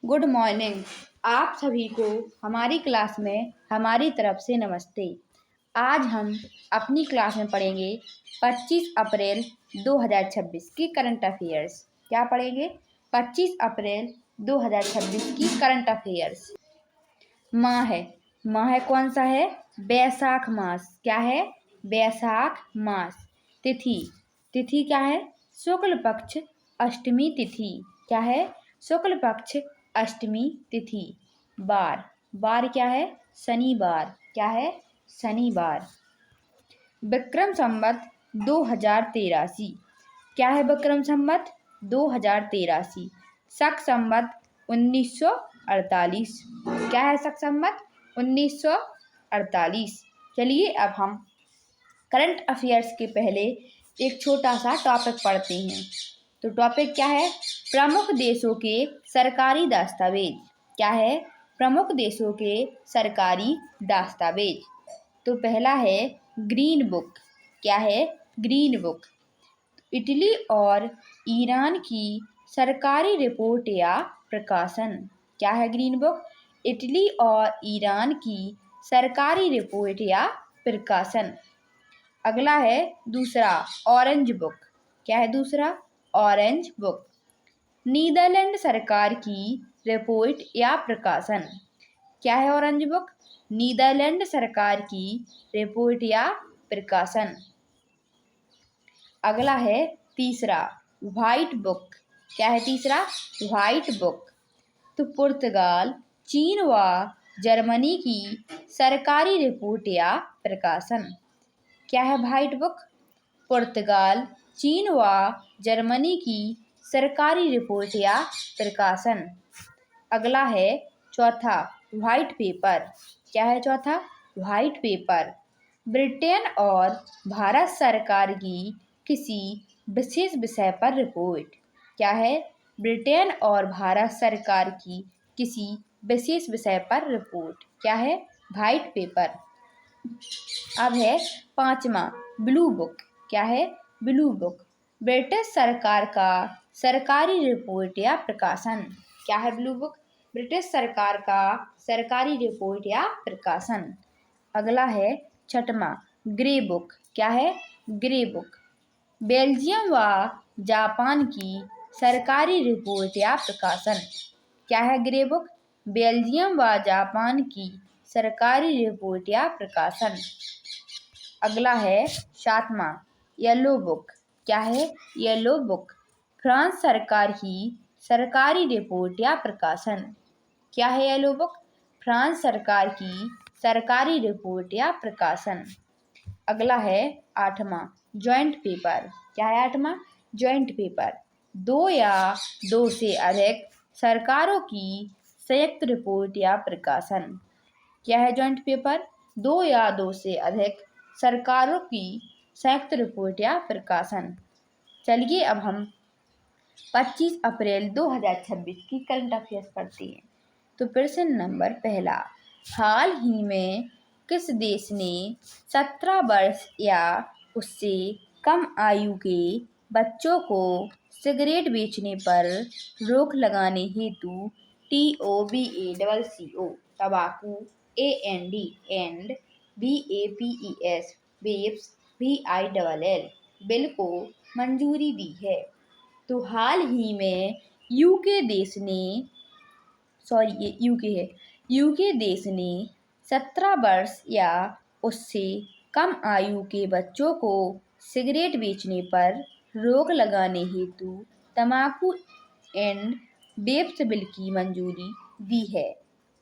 Good morning. आप सभी को हमारी क्लास में हमारी तरफ से नमस्ते। आज हम अपनी क्लास में पढ़ेंगे 25 अप्रैल 2026 की करंट अफेयर्स। क्या पढ़ेंगे? 25 अप्रैल 2026 की करंट अफेयर्स। माह है कौन सा है? बैसाख मास। क्या है? बैसाख मास। तिथि क्या है? शुक्ल पक्ष अष्टमी तिथि। क्या है? शुक्ल पक्ष अष्टमी तिथि। बार क्या है? शनिवार। क्या है? शनिवार। विक्रम संवत 2083। क्या है विक्रम संवत? 2083। शक संवत 1948। क्या है शक संवत? 1948। चलिए अब हम करंट अफेयर्स के पहले एक छोटा सा टॉपिक पढ़ते हैं। तो टॉपिक क्या है? प्रमुख देशों के सरकारी दस्तावेज। क्या है? प्रमुख देशों के सरकारी दस्तावेज। तो पहला है ग्रीन बुक। क्या है? Green book. इटली और ईरान की सरकारी रिपोर्ट या प्रकाशन। क्या है ग्रीन बुक? इटली और ईरान की सरकारी रिपोर्ट या प्रकाशन। अगला है दूसरा ऑरेंज बुक। क्या है दूसरा? Orange book. नीदरलैंड सरकार की रिपोर्ट या प्रकाशन। क्या है ऑरेंज बुक? नीदरलैंड सरकार की रिपोर्ट या प्रकाशन। अगला है तीसरा व्हाइट बुक। क्या है तीसरा? White book. तो पुर्तगाल, चीन व जर्मनी की सरकारी रिपोर्ट या प्रकाशन। क्या है व्हाइट बुक? पुर्तगाल, चीन व जर्मनी की सरकारी रिपोर्ट या प्रकाशन। अगला है चौथा व्हाइट पेपर। क्या है चौथा? White paper. ब्रिटेन और भारत सरकार की किसी विशेष विषय पर रिपोर्ट। क्या है? ब्रिटेन और भारत सरकार की किसी विशेष विषय पर रिपोर्ट। क्या है? White paper. अब है पांचवा ब्लू बुक। क्या है? Blue book. ब्रिटिश सरकार का सरकारी रिपोर्ट या प्रकाशन। क्या है ब्लू बुक? ब्रिटिश सरकार का सरकारी रिपोर्ट या प्रकाशन। अगला है छठवां ग्रे बुक। क्या है? Grey book. बेल्जियम व जापान की सरकारी रिपोर्ट या प्रकाशन। क्या है ग्रे बुक? बेल्जियम व जापान की सरकारी रिपोर्ट या प्रकाशन। अगला है सातवां येलो बुक। क्या है? Yellow book. फ्रांस सरकार की सरकारी रिपोर्ट या प्रकाशन। क्या है येलो बुक? फ्रांस सरकार की सरकारी रिपोर्ट या प्रकाशन। अगला है आठवां जॉइंट पेपर। क्या है आठवां? Joint paper. दो या दो से अधिक सरकारों की संयुक्त रिपोर्ट या प्रकाशन। क्या है जॉइंट पेपर? दो या दो से अधिक सरकारों की संयुक्त रिपोर्ट या प्रकाशन। चलिए अब हम 25 अप्रैल 2026 की करंट अफेयर्स पढ़ते हैं। तो प्रश्न नंबर पहला, हाल ही में किस देश ने 17 वर्ष या उससे कम आयु के बच्चों को सिगरेट बेचने पर रोक लगाने हेतु TOBACCO तंबाकू एंड BAPES VILL बिल को मंजूरी दी है? तो हाल ही में यूके देश ने ये यूके देश ने 17 वर्ष या उससे कम आयु के बच्चों को सिगरेट बेचने पर रोक लगाने हेतु तंबाकू एंड वेप्स बिल की मंजूरी दी है।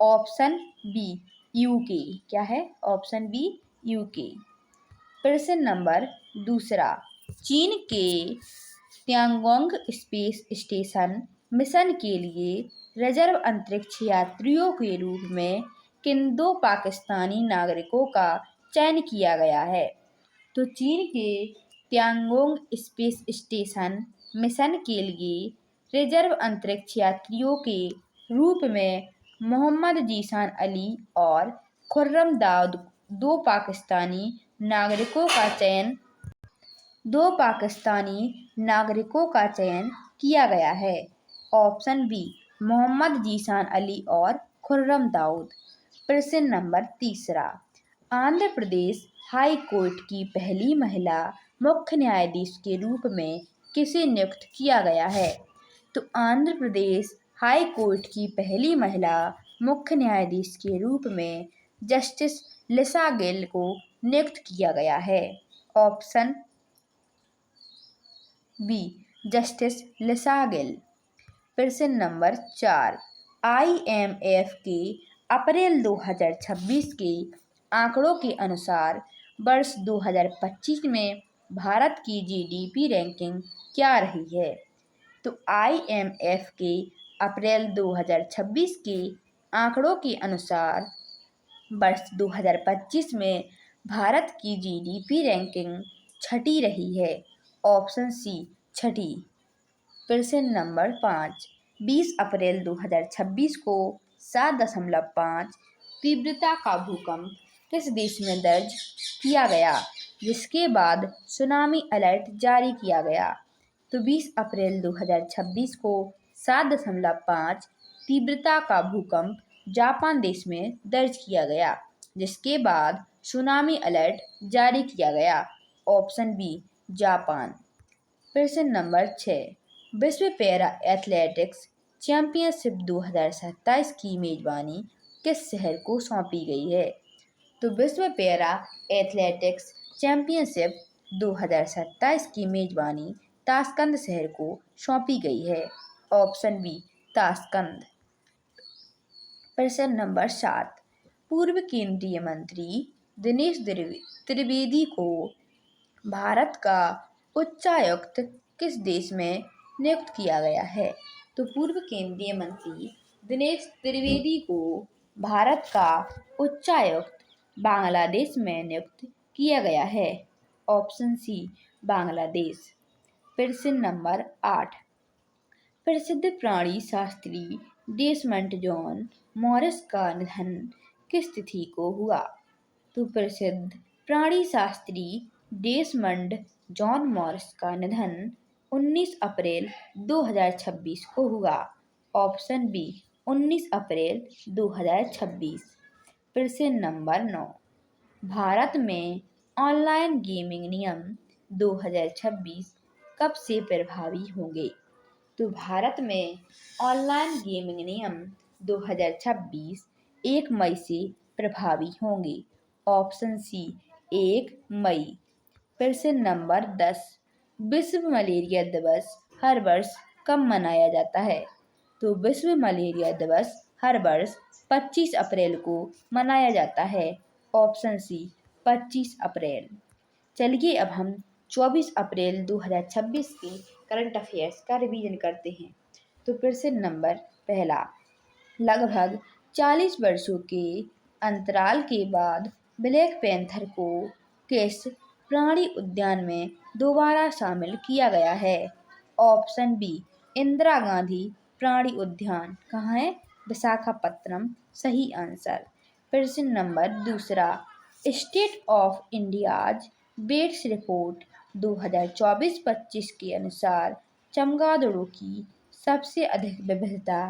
Option B UK. क्या है? Option B UK. प्रश्न नंबर दूसरा, चीन के त्यांगोंग स्पेस स्टेशन मिशन के लिए रिजर्व अंतरिक्ष यात्रियों के रूप में किन दो पाकिस्तानी नागरिकों का चयन किया गया है? तो चीन के त्यांगोंग स्पेस स्टेशन मिशन के लिए रिजर्व अंतरिक्ष यात्रियों के रूप में मोहम्मद जीशान अली और खुर्रम दाऊद दो पाकिस्तानी नागरिकों का चयन किया गया है। ऑप्शन बी मोहम्मद जीशान अली और खुर्रम दाऊद। प्रश्न नंबर तीसरा, आंध्र प्रदेश हाई कोर्ट की पहली महिला मुख्य न्यायाधीश के रूप में किसे नियुक्त किया गया है? तो आंध्र प्रदेश हाई कोर्ट की पहली महिला मुख्य न्यायाधीश के रूप में जस्टिस लिसा गिल को नियुक्त किया गया है। ऑप्शन बी, जस्टिस लिसा गिल। प्रश्न नंबर 4, IMF के अप्रैल 2026 के आंकड़ों के अनुसार वर्ष 2025 में भारत की GDP रैंकिंग क्या रही है? तो IMF के अप्रैल 2026 के आंकड़ों के अनुसार वर्ष 2025 में भारत की GDP रैंकिंग छठी रही है। ऑप्शन सी, छठी। प्रश्न नंबर 5, 20 अप्रैल 2026 को 7.5 तीव्रता का भूकंप किस देश में दर्ज किया गया, जिसके बाद सुनामी अलर्ट जारी किया गया? तो 20 अप्रैल 2026 को 7.5 तीव्रता का भूकंप जापान देश में दर्ज किया गया, जिसके बाद सुनामी अलर्ट जारी किया गया। Option B, Japan. प्रश्न नंबर 6, विश्व पैरा एथलेटिक्स चैंपियनशिप 2027 की मेजबानी किस शहर को सौंपी गई है? तो विश्व पैरा एथलेटिक्स चैंपियनशिप 2027 की मेजबानी ताशकंद शहर को सौंपी गई है। Option B, Tashkent. प्रश्न नंबर 7, पूर्व केंद्रीय मंत्री दिनेश त्रिवेदी को भारत का उच्चायुक्त किस देश में नियुक्त किया गया है? तो पूर्व केंद्रीय मंत्री दिनेश त्रिवेदी को भारत का उच्चायुक्त बांग्लादेश में नियुक्त किया गया है। Option C, Bangladesh. प्रश्न नंबर 8, प्रसिद्ध प्राणी शास्त्री डेसमंड जॉन मॉरिस का निधन किस तिथि को हुआ? तो प्रसिद्ध प्राणी शास्त्री डेसमंड जॉन मॉरिस का निधन 19 अप्रैल 2026 को हुआ। ऑप्शन बी, 19 अप्रैल 2026। प्रश्न नंबर 9, भारत में ऑनलाइन गेमिंग नियम 2026 कब से प्रभावी होंगे? तो भारत में ऑनलाइन गेमिंग नियम 2026 1 मई से प्रभावी होंगे। ऑप्शन सी, 1 मई। प्रश्न नंबर 10, विश्व मलेरिया दिवस हर वर्ष कब मनाया जाता है? तो विश्व मलेरिया दिवस हर वर्ष 25 अप्रैल को मनाया जाता है। ऑप्शन सी, 25 अप्रैल। चलिए अब हम 24 अप्रैल 2026 के करंट अफेयर्स का रिवीजन करते हैं। तो प्रश्न नंबर पहला, लगभग 40 वर्षों के अंतराल के बाद ब्लैक पैंथर को किस प्राणी उद्यान में दोबारा शामिल किया गया है? ऑप्शन बी, इंदिरा गांधी प्राणी उद्यान। कहाँ है? विशाखापत्तनम सही आंसर। प्रश्न नंबर दूसरा, स्टेट ऑफ इंडियाज बेट्स रिपोर्ट 2024-25 के अनुसार चमगादड़ों की सबसे अधिक विविधता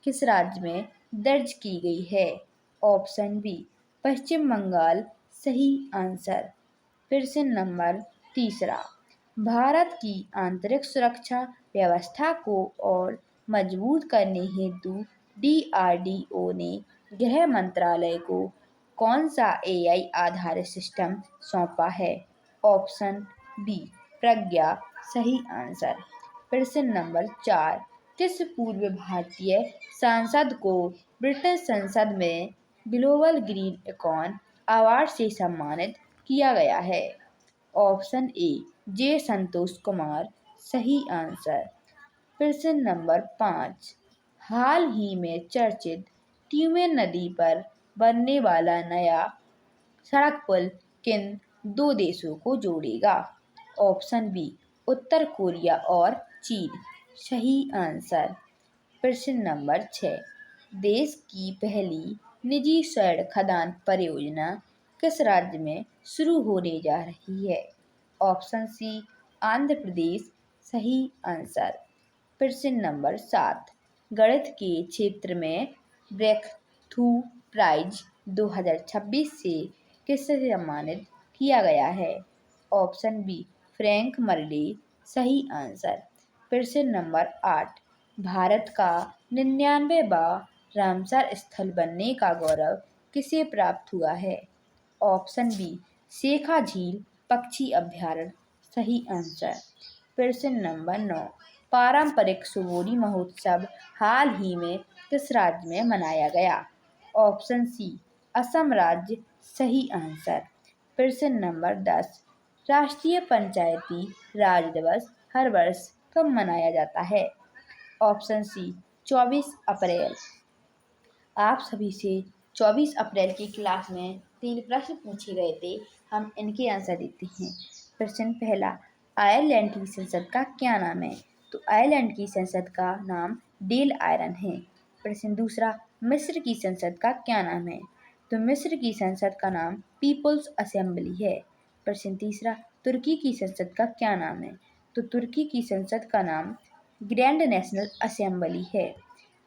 किस राज्य में दर्ज की गई है? ऑप्शन बी, पश्चिम बंगाल सही आंसर। प्रश्न नंबर तीसरा, भारत की आंतरिक सुरक्षा व्यवस्था को और मजबूत करने हेतु DRDO ने गृह मंत्रालय को कौन सा AI आधारित सिस्टम सौंपा है? ऑप्शन बी, प्रज्ञा सही आंसर। प्रश्न नंबर 4, किस पूर्व भारतीय सांसद को ब्रिटिश संसद में ग्लोबल ग्रीन इकॉन अवार्ड से सम्मानित किया गया है? ऑप्शन ए, जे संतोष कुमार सही आंसर। प्रश्न नंबर 5, हाल ही में चर्चित ट्यूमेन नदी पर बनने वाला नया सड़क पुल किन दो देशों को जोड़ेगा? ऑप्शन बी, उत्तर कोरिया और चीन सही आंसर। प्रश्न नंबर 6, देश की पहली निजी स्वर्ण खदान परियोजना किस राज्य में शुरू होने जा रही है? ऑप्शन सी, आंध्र प्रदेश सही आंसर। प्रश्न नंबर 7, गणित के क्षेत्र में ब्रेक थ्रू प्राइज 2026 से किससे सम्मानित किया गया है? Option be frank merely. सही आंसर। प्रश्न नंबर 8, भारत का 99वां रामसर स्थल बनने का गौरव किसे प्राप्त हुआ है? ऑप्शन बी शेखा झील पक्षी अभ्यारण्य। सही आंसर। प्रश्न नंबर 9, पारंपरिक सुगोरी महोत्सव हाल ही में किस राज्य में मनाया गया? ऑप्शन सी असम राज्य। सही आंसर। प्रश्न नंबर 10, राष्ट्रीय पंचायती राज दिवस हर वर्ष कब मनाया जाता है? ऑप्शन सी 24 अप्रैल। आप सभी से 24 अप्रैल की क्लास में 3 प्रश्न पूछे गए थे। हम इनके आंसर देते हैं। प्रश्न पहला, आयरलैंड की संसद का क्या नाम है? तो आयरलैंड की संसद का नाम डेल आयरन है। प्रश्न दूसरा, मिस्र की संसद का क्या नाम है? तो मिस्र की संसद का नाम पीपल्स असेंबली है। प्रश्न तीसरा, तुर्की की संसद का क्या नाम है? तो तुर्की की संसद का नाम ग्रैंड नेशनल असेंबली है।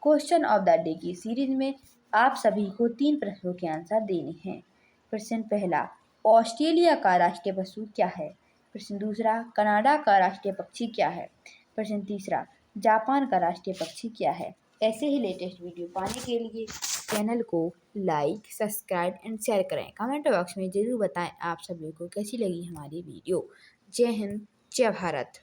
क्वेश्चन ऑफ द डे की सीरीज में आप सभी को 3 प्रश्नों के आंसर देने हैं। प्रश्न पहला, ऑस्ट्रेलिया का राष्ट्रीय पशु क्या है? प्रश्न दूसरा, कनाडा का राष्ट्रीय पक्षी क्या है? प्रश्न तीसरा, जापान का राष्ट्रीय पक्षी क्या है? ऐसे ही लेटेस्ट वीडियो पाने के लिए चैनल को लाइक, सब्सक्राइब एंड शेयर करें। कमेंट बॉक्स में ज़रूर बताएं आप सभी को कैसी लगी हमारी वीडियो। जय हिंद, जय भारत।